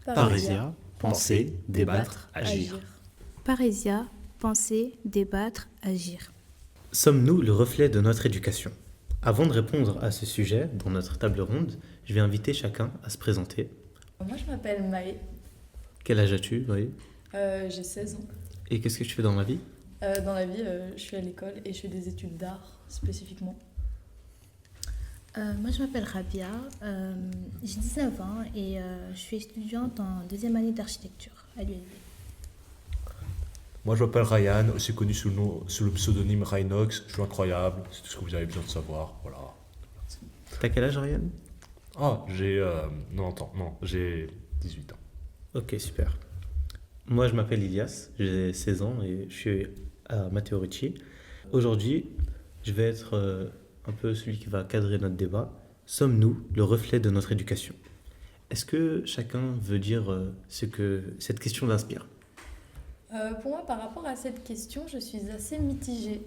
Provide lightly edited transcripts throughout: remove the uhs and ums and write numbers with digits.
Parésia, penser, débattre, agir. Parésia, penser, débattre, agir. Sommes-nous le reflet de notre éducation? Avant de répondre à ce sujet, dans notre table ronde, je vais inviter chacun à se présenter. Moi, je m'appelle Maë. Quel âge as-tu, oui? J'ai 16 ans. Et qu'est-ce que tu fais dans la vie? Dans la vie, je suis à l'école et je fais des études d'art spécifiquement. Moi, je m'appelle Rabia, j'ai 19 ans et je suis étudiante en deuxième année d'architecture à l'ULB. Moi, je m'appelle Ryan, aussi connu sous le pseudonyme Rhinox. Je suis incroyable, c'est tout ce que vous avez besoin de savoir. Voilà. T'as quel âge, Ryan? Ah, j'ai 90 ans. Non, j'ai 18 ans. Ok, super. Moi, je m'appelle Ilias, j'ai 16 ans et je suis à Matteo Ricci. Aujourd'hui, je vais être un peu celui qui va cadrer notre débat. Sommes-nous le reflet de notre éducation? Est-ce que chacun veut dire ce que cette question l'inspire? Pour moi, par rapport à cette question, je suis assez mitigée.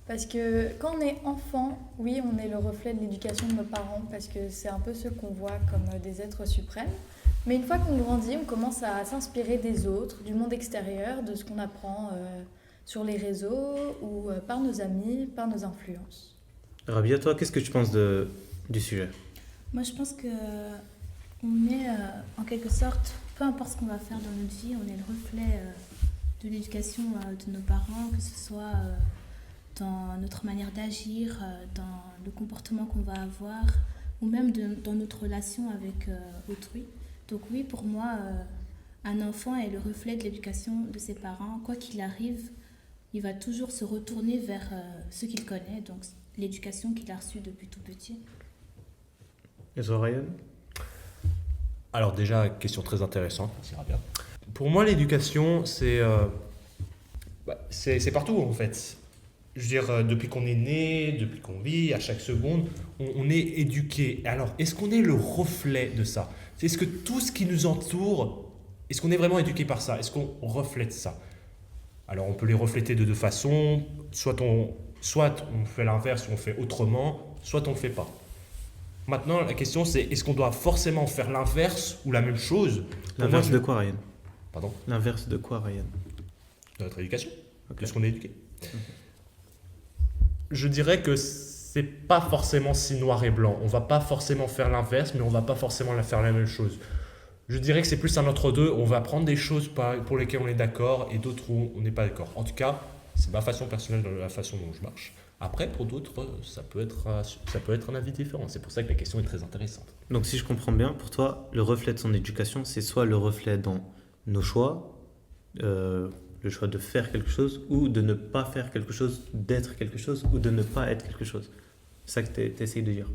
Parce que quand on est enfant, oui, on est le reflet de l'éducation de nos parents, parce que c'est un peu ceux qu'on voit comme des êtres suprêmes. Mais une fois qu'on grandit, on commence à s'inspirer des autres, du monde extérieur, de ce qu'on apprend sur les réseaux ou par nos amis, par nos influences. Rabia, toi, qu'est-ce que tu penses du sujet? Moi, je pense que on est en quelque sorte, peu importe ce qu'on va faire dans notre vie, on est le reflet de l'éducation de nos parents, que ce soit dans notre manière d'agir, dans le comportement qu'on va avoir, ou même dans notre relation avec autrui. Donc oui, pour moi, un enfant est le reflet de l'éducation de ses parents. Quoi qu'il arrive, il va toujours se retourner vers ce qu'il connaît, donc l'éducation qu'il a reçue depuis tout petit. Et toi, Ryan? Alors déjà, question très intéressante, ça ira bien. Pour moi, l'éducation, c'est partout en fait. Je veux dire, depuis qu'on est né, depuis qu'on vit, à chaque seconde, on est éduqué. Alors, est-ce qu'on est le reflet de ça? Est-ce que tout ce qui nous entoure, est-ce qu'on est vraiment éduqué par ça? Est-ce qu'on reflète ça? Alors, on peut les refléter de deux façons. Soit on fait l'inverse, on fait autrement, soit on ne le fait pas. Maintenant, la question c'est, est-ce qu'on doit forcément faire l'inverse ou la même chose? L'inverse de quoi, Ryan? Pardon? L'inverse de quoi, Ryan? De notre éducation, Ok. de ce qu'on est éduqué. Je dirais que c'est pas forcément si noir et blanc. On va pas forcément faire l'inverse, mais on va pas forcément faire la même chose. Je dirais que c'est plus un entre-deux. On va prendre des choses pour lesquelles on est d'accord et d'autres où on n'est pas d'accord. En tout cas, c'est ma façon personnelle, de la façon dont je marche. Après, pour d'autres, ça peut être un avis différent. C'est pour ça que la question est très intéressante. Donc, si je comprends bien, pour toi, le reflet de son éducation, c'est soit le reflet dans nos choix, le choix de faire quelque chose, ou de ne pas faire quelque chose, d'être quelque chose, ou de ne pas être quelque chose. C'est ça que tu essayes de dire.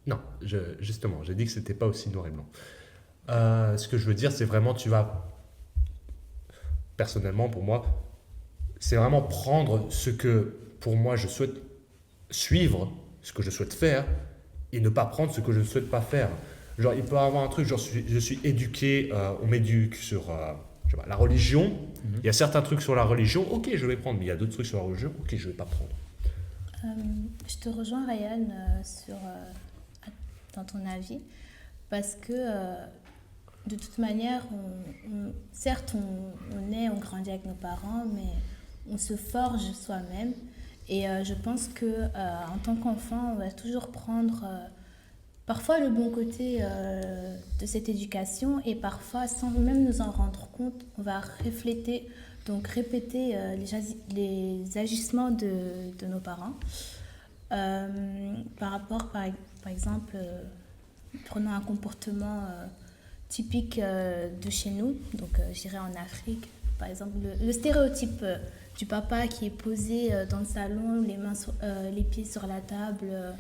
Non, justement, j'ai dit que c'était pas aussi noir et blanc. Ce que je veux dire, c'est vraiment, personnellement, pour moi, c'est vraiment prendre ce que, pour moi, je souhaite suivre, ce que je souhaite faire, et ne pas prendre ce que je ne souhaite pas faire. Genre, il peut y avoir un truc, genre, je suis éduqué, on m'éduque sur je sais pas, la religion. Il y a certains trucs sur la religion, ok, je vais prendre, mais il y a d'autres trucs sur la religion, ok, je vais pas prendre. Je te rejoins, Ryan, dans ton avis, parce que de toute manière, certes, on grandit avec nos parents, mais on se forge soi-même. Et je pense que en tant qu'enfant, on va toujours prendre parfois le bon côté de cette éducation, et parfois, sans même nous en rendre compte, on va refléter, donc répéter les agissements de nos parents. Par rapport, par exemple, prenons un comportement typique de chez nous, donc je dirais en Afrique, par exemple le stéréotype du papa qui est posé dans le salon, les pieds sur la table,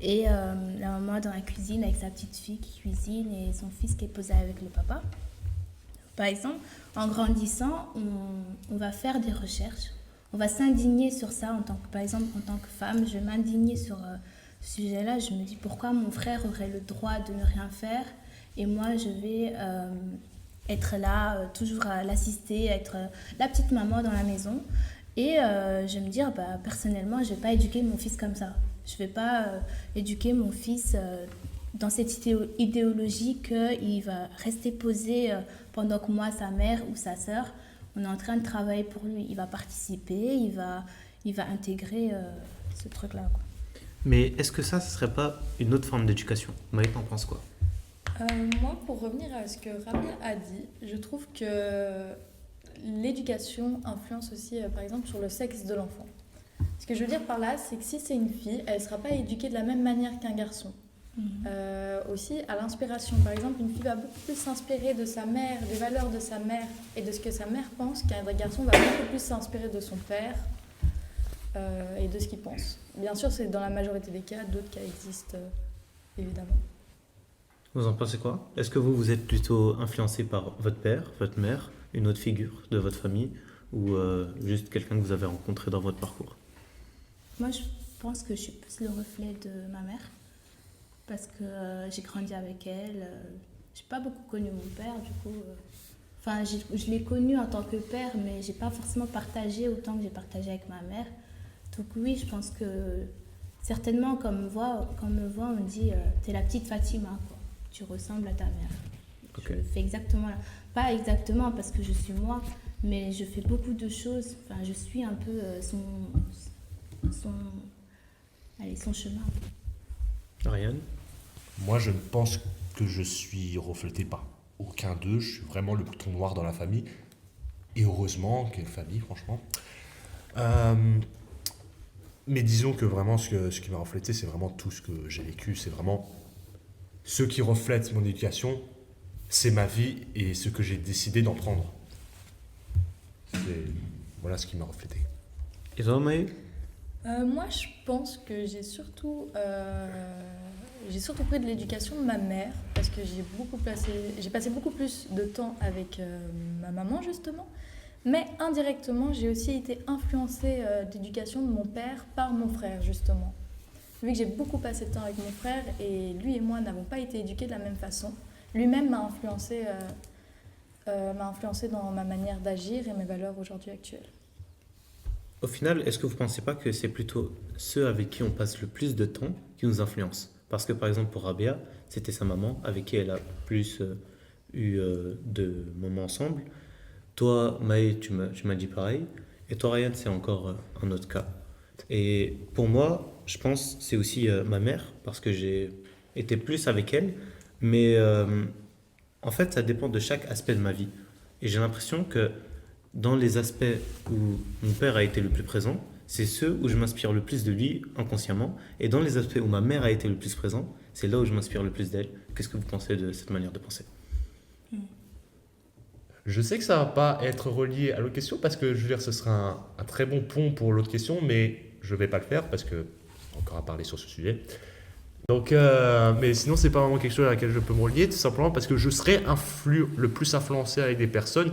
et la maman dans la cuisine avec sa petite fille qui cuisine et son fils qui est posé avec le papa. Par exemple, en grandissant, on va faire des recherches, on va s'indigner sur ça, par exemple en tant que femme, je vais m'indigner sur ce sujet-là, je me dis pourquoi mon frère aurait le droit de ne rien faire et moi je vais être là, toujours à l'assister, être la petite maman dans la maison. Et je vais me dire, personnellement, je ne vais pas éduquer mon fils comme ça. Je ne vais pas éduquer mon fils dans cette idéologie qu'il va rester posé pendant que moi, sa mère ou sa sœur, on est en train de travailler pour lui. Il va participer, il va intégrer ce truc-là, quoi. Mais est-ce que ça, ce serait pas une autre forme d'éducation? Maï, t'en penses quoi? Moi, pour revenir à ce que Rabia a dit, je trouve que l'éducation influence aussi, par exemple, sur le sexe de l'enfant. Ce que je veux dire par là, c'est que si c'est une fille, elle ne sera pas éduquée de la même manière qu'un garçon. Aussi, à l'inspiration. Par exemple, une fille va beaucoup plus s'inspirer de sa mère, des valeurs de sa mère et de ce que sa mère pense, qu'un garçon va beaucoup plus s'inspirer de son père et de ce qu'il pense. Bien sûr, c'est dans la majorité des cas, d'autres cas existent, évidemment. Vous en pensez quoi? Est-ce que vous êtes plutôt influencé par votre père, votre mère, une autre figure de votre famille ou juste quelqu'un que vous avez rencontré dans votre parcours? Moi, je pense que je suis plus le reflet de ma mère parce que j'ai grandi avec elle. J'ai pas beaucoup connu mon père, du coup. Enfin, je l'ai connu en tant que père, mais j'ai pas forcément partagé autant que j'ai partagé avec ma mère. Donc oui, je pense que certainement, quand on me voit, on me dit t'es la petite Fatima, quoi. Tu ressembles à ta mère. Ok. Je fais exactement, pas exactement parce que je suis moi, mais je fais beaucoup de choses. Enfin, je suis un peu son chemin. Ryan? Moi, je ne pense que je suis reflété par aucun d'eux. Je suis vraiment le bouton noir dans la famille. Et heureusement, quelle famille, franchement. Mais disons que vraiment, ce qui m'a reflété, c'est vraiment tout ce que j'ai vécu. C'est vraiment ce qui reflète mon éducation, c'est ma vie et ce que j'ai décidé d'en prendre. Voilà ce qui m'a reflété. Et toi, Maï? Moi, je pense que j'ai surtout pris de l'éducation de ma mère parce que j'ai passé beaucoup plus de temps avec ma maman, justement. Mais indirectement, j'ai aussi été influencée d'éducation de mon père par mon frère, justement. Vu que j'ai beaucoup passé de temps avec mon frère et lui et moi n'avons pas été éduqués de la même façon, lui-même m'a influencé dans ma manière d'agir et mes valeurs aujourd'hui actuelles. Au final, est-ce que vous ne pensez pas que c'est plutôt ceux avec qui on passe le plus de temps qui nous influencent? Parce que par exemple pour Rabia, c'était sa maman avec qui elle a plus eu de moments ensemble. Toi, Maë, tu m'as dit pareil. Et toi, Ryan, c'est encore un autre cas. Et pour moi, je pense que c'est aussi ma mère, parce que j'ai été plus avec elle. Mais en fait, ça dépend de chaque aspect de ma vie. Et j'ai l'impression que dans les aspects où mon père a été le plus présent, c'est ceux où je m'inspire le plus de lui inconsciemment. Et dans les aspects où ma mère a été le plus présent, c'est là où je m'inspire le plus d'elle. Qu'est-ce que vous pensez de cette manière de penser? Je sais que ça ne va pas être relié à l'autre question parce que je veux dire, ce sera un très bon pont pour l'autre question, mais je ne vais pas le faire parce que encore à parler sur ce sujet. Donc, mais sinon, c'est pas vraiment quelque chose à laquelle je peux me relier, tout simplement parce que je serais le plus influencé avec des personnes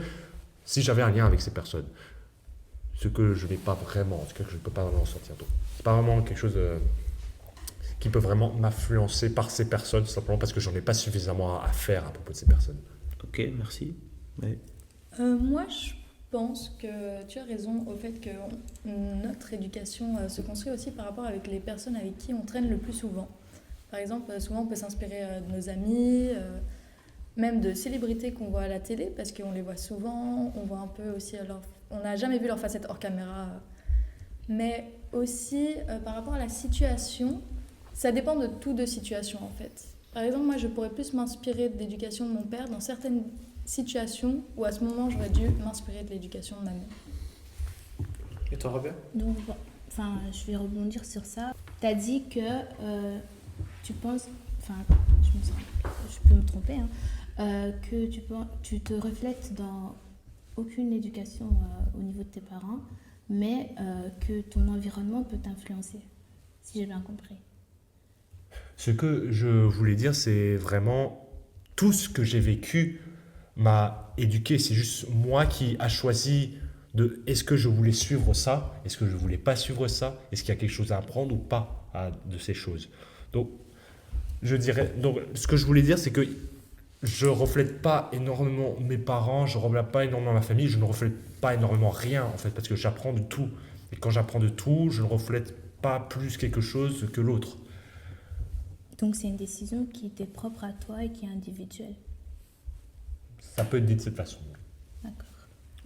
si j'avais un lien avec ces personnes. Ce que je n'ai pas vraiment, en tout cas que je ne peux pas vraiment ressentir. Donc, c'est pas vraiment quelque chose qui peut vraiment m'influencer par ces personnes, tout simplement parce que j'en ai pas suffisamment à faire à propos de ces personnes. Ok, merci. Ouais. Moi, je pense que tu as raison au fait que notre éducation se construit aussi par rapport avec les personnes avec qui on traîne le plus souvent. Par exemple, souvent on peut s'inspirer de nos amis, même de célébrités qu'on voit à la télé, parce qu'on les voit souvent, on voit un peu aussi on n'a jamais vu leur facette hors caméra. Mais aussi, par rapport à la situation, ça dépend de deux situations en fait. Par exemple, moi je pourrais plus m'inspirer de l'éducation de mon père dans certaines situations où à ce moment j'aurais dû m'inspirer de l'éducation de ma mpeux. Et toi, Robert? Donc, bon, enfin, je vais rebondir sur ça. Tu as dit que tu penses, enfin, je peux me tromper, hein, que tu te reflètes dans aucune éducation au niveau de tes parents, mais que ton environnement peut t'influencer, si j'ai bien compris. Ce que je voulais dire, c'est vraiment tout ce que j'ai vécu m'a éduqué. C'est juste moi qui a choisi de est-ce que je voulais suivre ça, est-ce que je voulais pas suivre ça, est-ce qu'il y a quelque chose à apprendre ou pas de ces choses. Donc, ce que je voulais dire, c'est que je reflète pas énormément mes parents, je reflète pas énormément ma famille, je ne reflète pas énormément rien en fait, parce que j'apprends de tout. Et quand j'apprends de tout, je ne reflète pas plus quelque chose que l'autre. Donc c'est une décision qui était propre à toi et qui est individuelle. Ça peut être dit de cette façon. D'accord.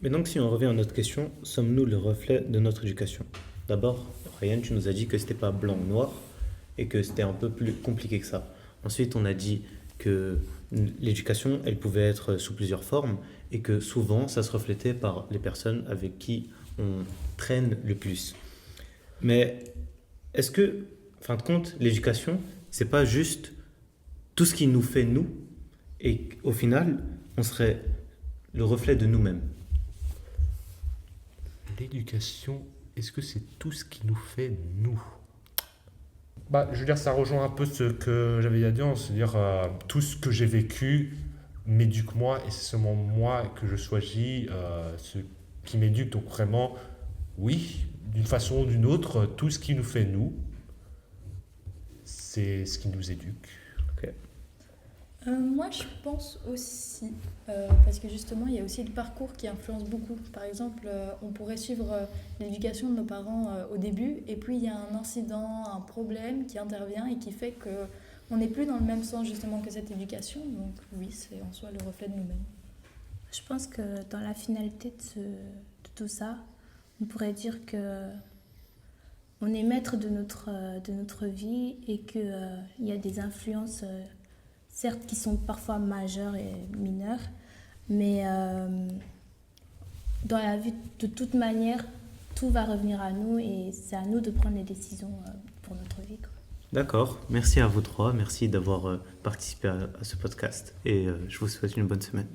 Mais donc, si on revient à notre question, sommes-nous le reflet de notre éducation? D'abord, Ryan, tu nous as dit que c'était pas blanc ou noir et que c'était un peu plus compliqué que ça. Ensuite, on a dit que l'éducation, elle pouvait être sous plusieurs formes et que souvent, ça se reflétait par les personnes avec qui on traîne le plus. Mais est-ce que, en fin de compte, l'éducation, c'est pas juste tout ce qui nous fait nous et au final, on serait le reflet de nous-mêmes? L'éducation, est-ce que c'est tout ce qui nous fait nous? Je veux dire, ça rejoint un peu ce que j'avais à dire, c'est-à-dire tout ce que j'ai vécu m'éduque moi et c'est seulement moi que je choisis ce qui m'éduque. Donc vraiment, oui, d'une façon ou d'une autre, tout ce qui nous fait nous, c'est ce qui nous éduque. Moi, je pense aussi, parce que justement, il y a aussi le parcours qui influence beaucoup. Par exemple, on pourrait suivre l'éducation de nos parents au début, et puis il y a un incident, un problème qui intervient et qui fait qu'on n'est plus dans le même sens justement que cette éducation. Donc oui, c'est en soi le reflet de nous-mêmes. Je pense que dans la finalité de tout ça, on pourrait dire que on est maître de notre vie et qu'il y a des influences, certes qui sont parfois majeures et mineures, mais dans la vie, de toute manière, tout va revenir à nous et c'est à nous de prendre les décisions pour notre vie, quoi. D'accord, merci à vous trois, merci d'avoir participé à ce podcast et je vous souhaite une bonne semaine.